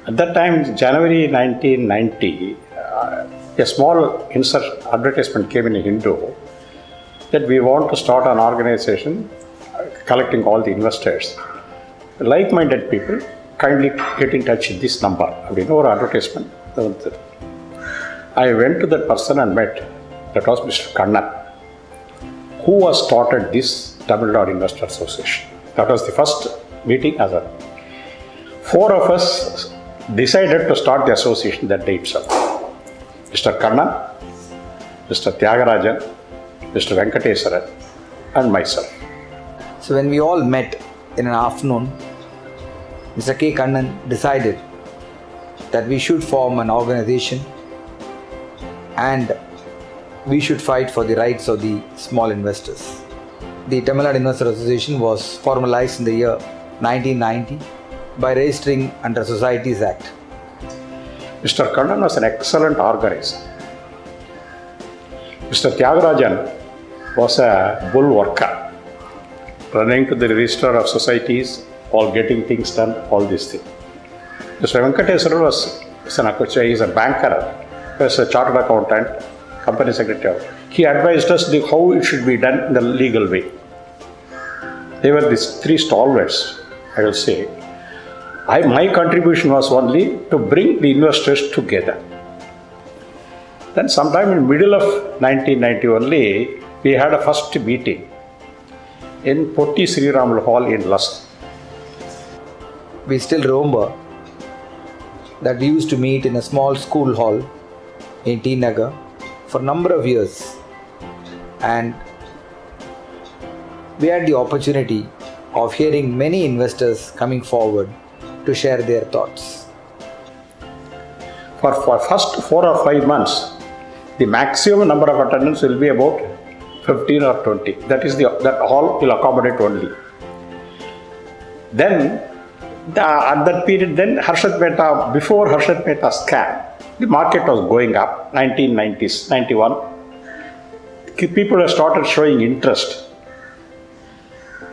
At that time, January 1990, a small advertisement came in Hindu that we want to start an organization collecting all the investors. Like-minded people, kindly get in touch with this number. Or advertisement. I went to that person and met. That was Mr. Kannan, who has started this Tamilnadu Investor Association. That was the first meeting as a. Four of us decided to start the association that day itself. Mr. Kannan, Mr. Tyagarajan, Mr. Venkateswaran, and myself. So when we all met in an afternoon, Mr. K. Kannan decided that we should form an organization and we should fight for the rights of the small investors. The Tamilnadu Investor Association was formalized in the year 1990 by registering under Societies Act. Mr. Kannan was an excellent organizer. Mr. Tyagarajan was a bull worker, running to the register of societies, all getting things done, all these things. Mr. Venkateswaran is a banker, was a chartered accountant, company secretary. He advised us how it should be done in the legal way. They were these three stalwarts, I will say. My contribution was only to bring the investors together. Then sometime in middle of 1990 only, we had a first meeting in Potti Sri Ramal Hall in Lust. We still remember that we used to meet in a small school hall in T Nagar for a number of years, and we had the opportunity of hearing many investors coming forward to share their thoughts. For first 4 or 5 months, the maximum number of attendants will be about 15 or 20. That hall will accommodate only. Then at that period, before Harshad Mehta scam, the market was going up, 1990s, 91. People have started showing interest.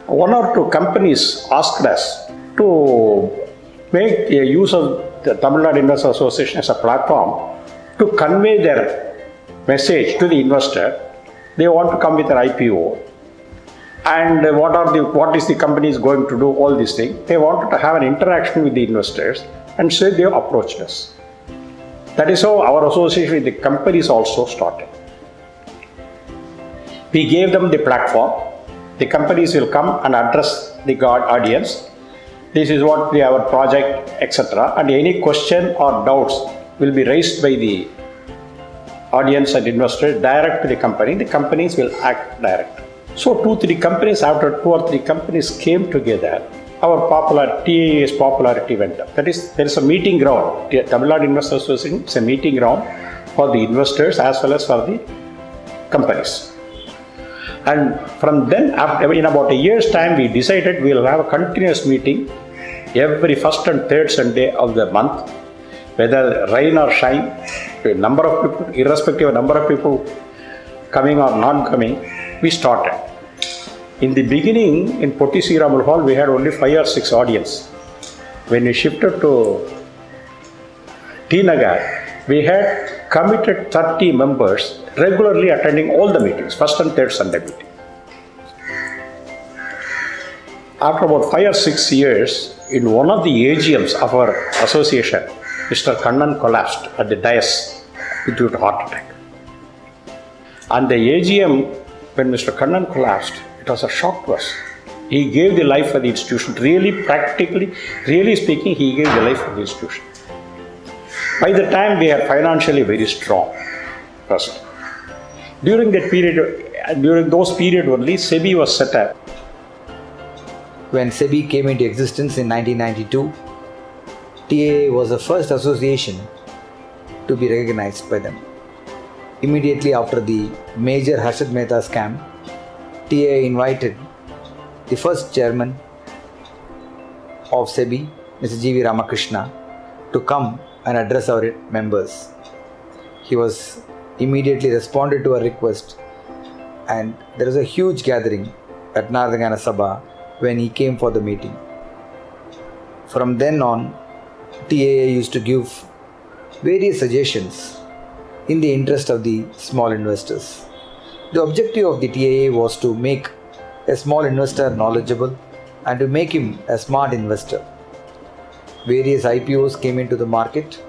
1 or 2 companies asked us to make use of the Tamilnadu Investor Association as a platform to convey their message to the investor. They want to come with an IPO. And what is the company is going to do, all these things. They wanted to have an interaction with the investors, and so they approached us. That is how our association with the companies also started. We gave them the platform. The companies will come and address the audience. This is what our project, etc. And any question or doubts will be raised by the audience and investors direct to the company. The companies will act direct. So 2 or 3 companies, after 2 or 3 companies came together, our TAA's popularity went up. That is, there is a meeting ground. Tamilnadu Investor Association is a meeting ground for the investors as well as for the companies. And from then, in about a year's time, we decided we will have a continuous meeting every first and third Sunday of the month, whether rain or shine, number of people, irrespective of number of people coming or not coming, we started. In the beginning, in Potti Sri Ramal Hall, we had only 5 or 6 audience. When we shifted to T Nagar, we had committed 30 members regularly attending all the meetings, first and third Sunday meeting. After about 5 or 6 years, in one of the AGMs of our association, Mr. Kannan collapsed at the dais due to heart attack. And the AGM, when Mr. Kannan collapsed, it was a shock to us. He gave the life for the institution. Really, practically, really speaking, he gave the life for the institution. By the time we are financially very strong, first. During that period, during those periods only, SEBI was set up. When SEBI came into existence in 1992, TAA was the first association to be recognized by them. Immediately after the major Harshad Mehta scam, TAA invited the first chairman of SEBI, Mr. G.V. Ramakrishna, to come and address our members. He was immediately responded to our request, and there was a huge gathering at Nardangana Sabha when he came for the meeting. From then on, TAA used to give various suggestions in the interest of the small investors. The objective of the TAA was to make a small investor knowledgeable and to make him a smart investor. Various IPOs came into the market,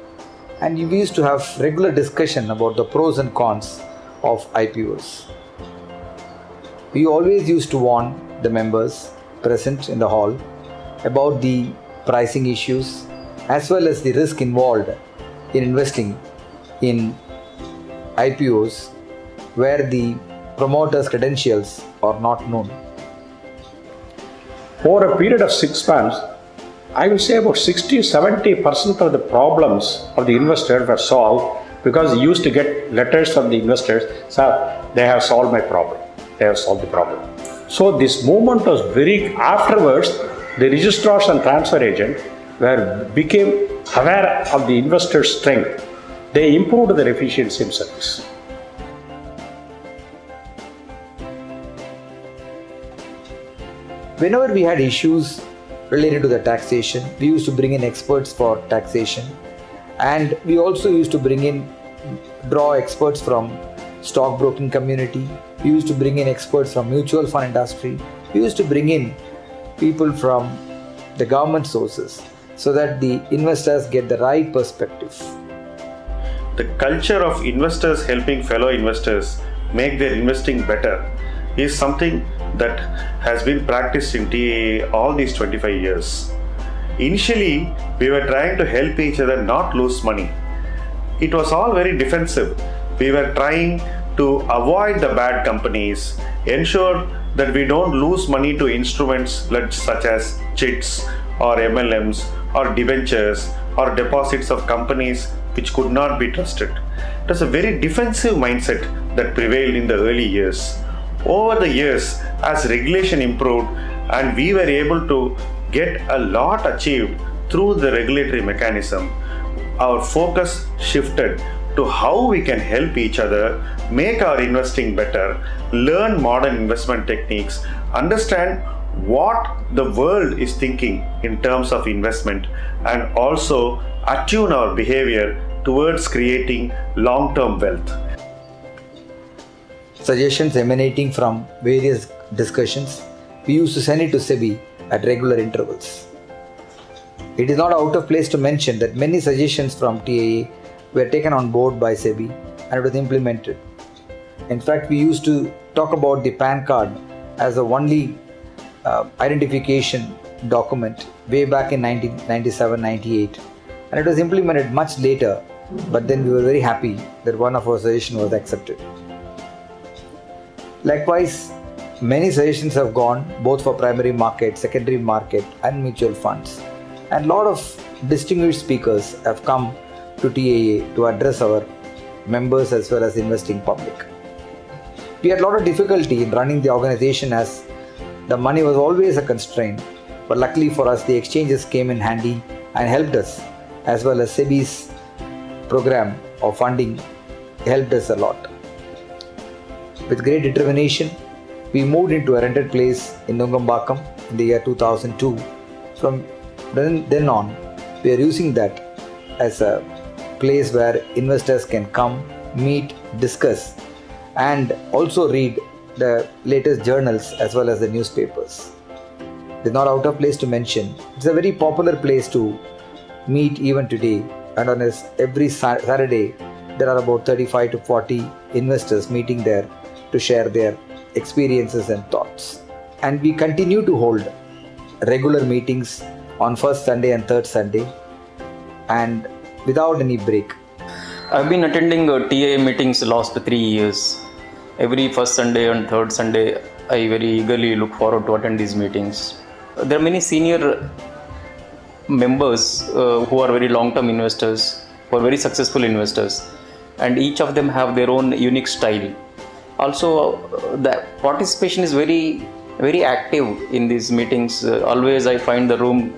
and we used to have regular discussion about the pros and cons of IPOs. We always used to warn the members present in the hall about the pricing issues as well as the risk involved in investing in IPOs where the promoter's credentials are not known. Over a period of 6 months, I will say about 60-70% of the problems of the investors were solved because they used to get letters from the investors, "Sir, they have solved my problem. They have solved the problem." So this movement was very, afterwards, the registrars and transfer agents became aware of the investor's strength. They improved their efficiency in service. Whenever we had issues related to the taxation, we used to bring in experts for taxation, and we also used to draw experts from stockbroking community. We used to bring in experts from mutual fund industry. We used to bring in people from the government sources so that the investors get the right perspective. The culture of investors helping fellow investors make their investing better is something that has been practiced in TAA all these 25 years. Initially, we were trying to help each other not lose money. It was all very defensive. We were trying to avoid the bad companies, ensure that we don't lose money to instruments such as chits or MLMs or debentures or deposits of companies which could not be trusted. It was a very defensive mindset that prevailed in the early years. Over the years, as regulation improved and we were able to get a lot achieved through the regulatory mechanism, our focus shifted to how we can help each other, make our investing better, learn modern investment techniques, understand what the world is thinking in terms of investment, and also attune our behavior towards creating long-term wealth. Suggestions emanating from various discussions, we used to send it to SEBI at regular intervals. It is not out of place to mention that many suggestions from TAA were taken on board by SEBI and it was implemented. In fact, we used to talk about the PAN card as the only identification document way back in 1997-98, and it was implemented much later, but then we were very happy that one of our suggestions was accepted. Likewise, many suggestions have gone both for primary market, secondary market and mutual funds, and a lot of distinguished speakers have come to TAA to address our members as well as investing public. We had a lot of difficulty in running the organization as the money was always a constraint, but luckily for us the exchanges came in handy and helped us, as well as SEBI's program of funding helped us a lot. With great determination, we moved into a rented place in Nungambakam in the year 2002. From then on, we are using that as a place where investors can come, meet, discuss, and also read the latest journals as well as the newspapers. It is not out of place to mention, it's a very popular place to meet even today, and on every Saturday there are about 35 to 40 investors meeting there to share their experiences and thoughts. And we continue to hold regular meetings on first Sunday and third Sunday and without any break. I've been attending TAA meetings the last 3 years. Every first Sunday and third Sunday, I very eagerly look forward to attend these meetings. There are many senior members who are very long-term investors, who are very successful investors, and each of them have their own unique style. Also, the participation is very active in these meetings. Always I find the room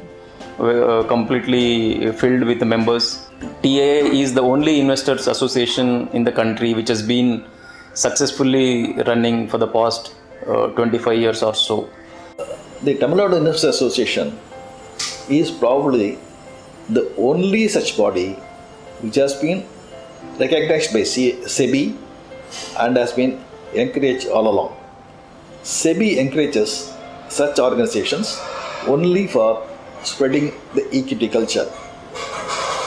completely filled with members. TAA is the only investors association in the country which has been successfully running for the past 25 years or so. The Tamilnadu Investors Association is probably the only such body which has been recognized by SEBI and has been encouraged all along. SEBI encourages such organizations only for spreading the equity culture.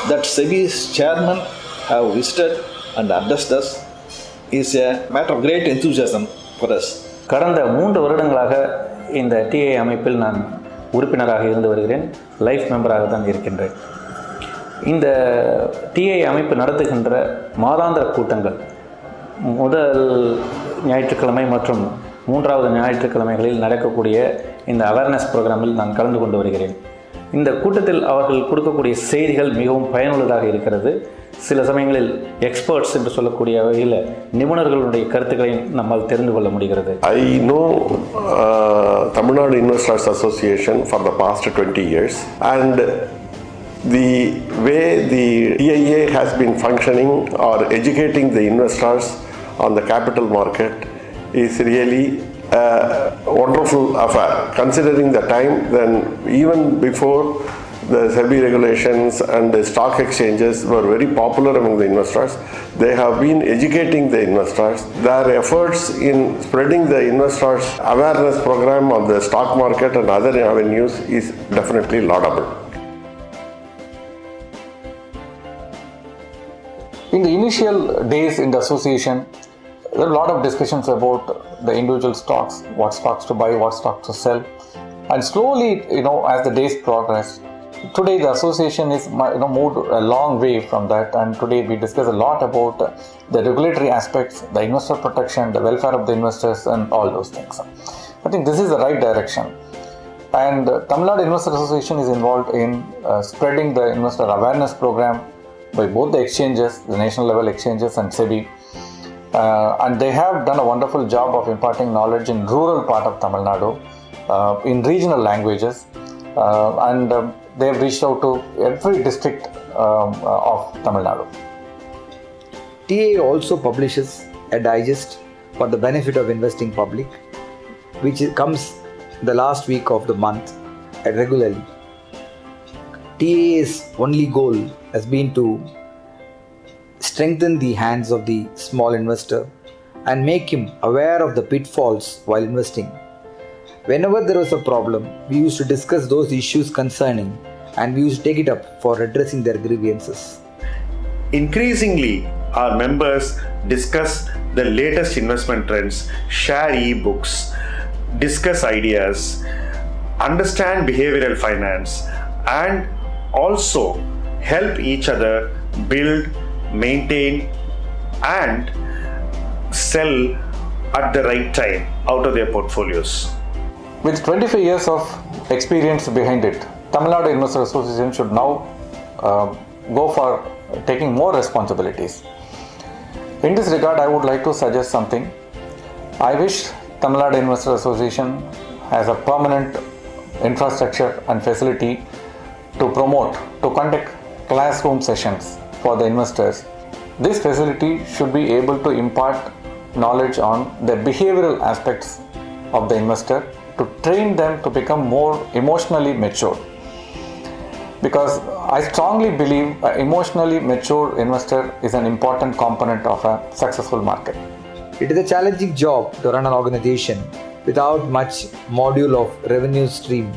That SEBI's chairman have visited and addressed us is a matter of great enthusiasm for us. கடந்த 3 வருடங்களாக இந்த DA அமைப்பில் நான் உறுப்பினராக இருந்து வருகிறேன். Life மெம்பராக தான் இருக்கின்றேன். இந்த டிஏ அமைப்பு நடத்துகின்ற மாதாந்திர கூட்டங்கள் முதல் ஞாயிற்றுக்கிழமை மற்றும் 3வது ஞாயிற்றுக்கிழமைகளில் நடக்கக்கூடிய இந்த அவேர்னஸ் ப்ரோக்ராமில் நான் கலந்து கொண்டு வருகிறேன். இந்த கூட்டத்தில் அவர்கள் கொடுக்கக்கூடிய செய்திகள் மிகவும் பயனுள்ளதாக இருக்கிறது. சில சமயங்களில் எக்ஸ்பர்ட்ஸ் என்று சொல்லக்கூடிய வகையில் நிபுணர்களுடைய கருத்துக்களை நம்மால் தெரிந்து கொள்ள முடிகிறது. I know Tamilnadu Investors Association for the past 20 years, and the way the TIA has been functioning or educating the investors on the capital market is really a wonderful affair, considering the time then even before the SEBI regulations and the stock exchanges were very popular among the investors. They have been educating the investors. Their efforts in spreading the investors awareness program on the stock market and other avenues is definitely laudable. In the initial days in the association, there are a lot of discussions about the individual stocks, what stocks to buy, what stocks to sell, and slowly, as the days progress, today the association is moved a long way from that, and today we discuss a lot about the regulatory aspects, the investor protection, the welfare of the investors, and all those things. I think this is the right direction, and Tamilnadu Investor Association is involved in spreading the investor awareness program by both the exchanges, the national level exchanges and SEBI, and they have done a wonderful job of imparting knowledge in rural part of Tamil Nadu, in regional languages, and they have reached out to every district of Tamil Nadu. TA also publishes a digest for the benefit of investing public, which comes the last week of the month regularly. TA's only goal has been to strengthen the hands of the small investor and make him aware of the pitfalls while investing. Whenever there was a problem, we used to discuss those issues concerning, and we used to take it up for addressing their grievances. Increasingly, our members discuss the latest investment trends, share e-books, discuss ideas, understand behavioral finance, and also help each other build, maintain, and sell at the right time out of their portfolios. With 25 years of experience behind it, Tamilnadu Investor Association should now go for taking more responsibilities. In this regard, I would like to suggest something. I wish Tamilnadu Investor Association has a permanent infrastructure and facility to promote, to conduct classroom sessions for the investors. This facility should be able to impart knowledge on the behavioral aspects of the investor, to train them to become more emotionally mature. Because I strongly believe an emotionally mature investor is an important component of a successful market. It is a challenging job to run an organization without much module of revenue stream.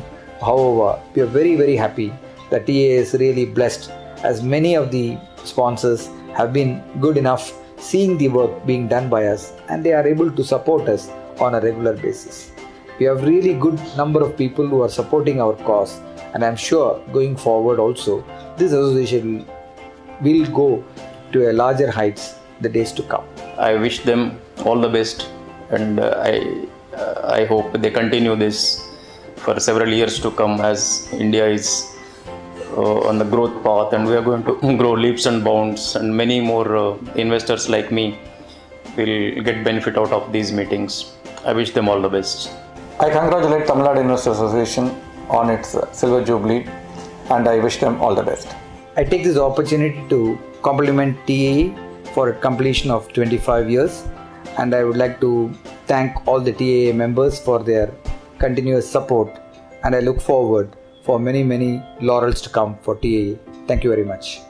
However, we are very, very happy that TA is really blessed, as many of the sponsors have been good enough seeing the work being done by us, and they are able to support us on a regular basis. We have really good number of people who are supporting our cause, and I am sure going forward also this association will go to a larger heights the days to come. I wish them all the best, and I hope they continue this for several years to come, as India is on the growth path, and we are going to grow leaps and bounds, and many more investors like me will get benefit out of these meetings. I wish them all the best. I congratulate Tamilnadu Investor Association on its Silver Jubilee, and I wish them all the best. I take this opportunity to compliment TAA for a completion of 25 years, and I would like to thank all the TAA members for their continuous support, and I look forward for many laurels to come for TAA. Thank you very much.